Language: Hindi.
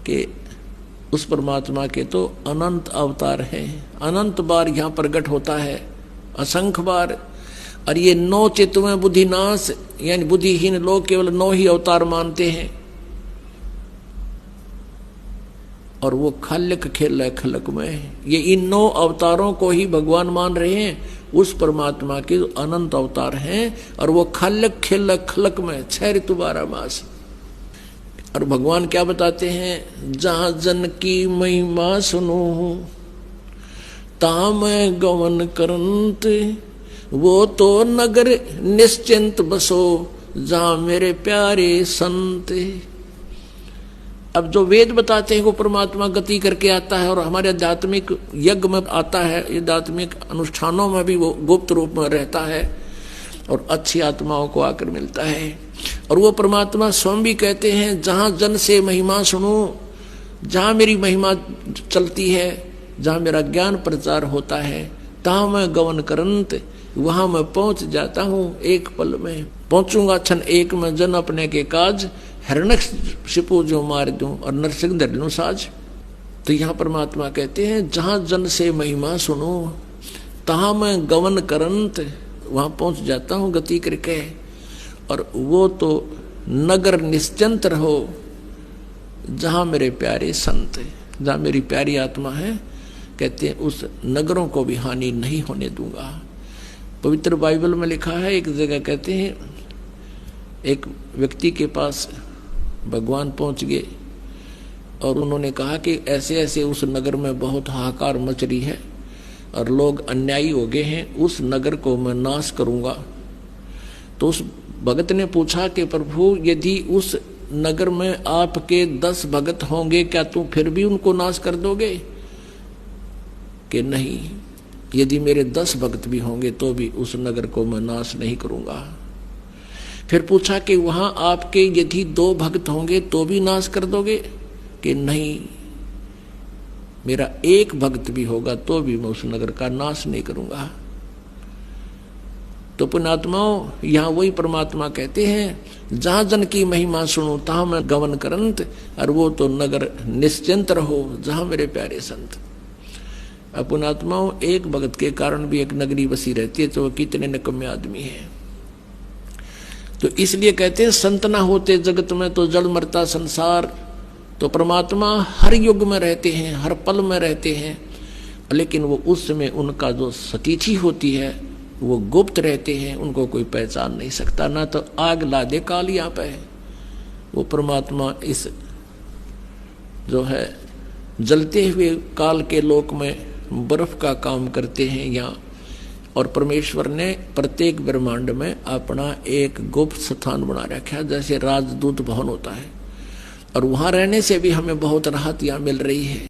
कि उस परमात्मा के तो अनंत अवतार हैं, अनंत बार यहाँ प्रकट होता है, असंख्य बार। और ये 9 चित्तों बुद्धिनाश, यानी बुद्धिहीन लोग केवल 9 ही अवतार मानते हैं, और वो खालिक खेल खलक में है। ये इन 9 अवतारों को ही भगवान मान रहे हैं, उस परमात्मा के अनंत अवतार हैं, और वो खालिक खेल खलक में 6 ऋतु 12 मास। और भगवान क्या बताते हैं, जहां जन की महिमा सुनो ता मैं गवन करंत, वो तो नगर निश्चिंत बसो जहां मेरे प्यारे संत। अब जो वेद बताते हैं वो परमात्मा गति करके आता है, और हमारे आध्यात्मिक यज्ञ में आता है, आध्यात्मिक अनुष्ठानों में भी वो गुप्त रूप में रहता है और अच्छी आत्माओं को आकर मिलता है। और वो परमात्मा स्वयं भी कहते हैं, जहां जन से महिमा सुनो, जहां मेरी महिमा चलती है, जहां मेरा ज्ञान प्रचार होता है, तहां मैं गवन करंत, वहां मैं पहुंच जाता हूं, एक पल में पहुंचूंगा, क्षण एक में जन अपने के काज, हिरण्यकशिपु जो मार दूं और नरसिंह धर लूं साज। तो यहाँ परमात्मा कहते हैं, जहां जन से महिमा सुनो तहां मैं गवन करंत, वहां पहुंच जाता हूं गति करके। और वो तो नगर निश्चिंत रहो जहां मेरे प्यारे संत, जहां मेरी प्यारी आत्मा है, कहते हैं उस नगरों को भी हानि नहीं होने दूंगा। पवित्र बाइबल में लिखा है, एक जगह कहते हैं एक व्यक्ति के पास भगवान पहुंच गए और उन्होंने कहा कि ऐसे ऐसे उस नगर में बहुत हाहाकार मच रही है और लोग अन्यायी हो गए हैं, उस नगर को मैं नाश करूंगा। तो उस भगत ने पूछा कि प्रभु, यदि उस नगर में आपके 10 भगत होंगे, क्या तुम फिर भी उनको नाश कर दोगे? कि नहीं, यदि मेरे 10 भक्त भी होंगे तो भी उस नगर को मैं नाश नहीं करूंगा। फिर पूछा कि वहां आपके यदि 2 भक्त होंगे तो भी नाश कर दोगे? कि नहीं, मेरा 1 भक्त भी होगा तो भी मैं उस नगर का नाश नहीं करूंगा। तो पुण्यात्माओं, यहाँ वही परमात्मा कहते हैं, जहां जन की महिमा सुनो तहां मैं गवन करंत, और वो तो नगर निश्चिंत रहो जहां मेरे प्यारे संत। अब पुण्यात्माओं, 1 भगत के कारण भी एक नगरी बसी रहती है, तो वो कितने निकम्मे आदमी है। तो इसलिए कहते हैं, संत ना होते जगत में तो जड़ मरता संसार। तो परमात्मा हर युग में रहते हैं, हर पल में रहते हैं, लेकिन वो उस समय उनका जो सतिथि होती है वो गुप्त रहते हैं, उनको कोई पहचान नहीं सकता। ना तो आग ला दे काल यहाँ पे, वो परमात्मा इस जो है जलते हुए काल के लोक में बर्फ का काम करते हैं यहाँ। और परमेश्वर ने प्रत्येक ब्रह्मांड में अपना एक गुप्त स्थान बना रखा है, जैसे राजदूत भवन होता है, और वहां रहने से भी हमें बहुत राहत यहाँ मिल रही है।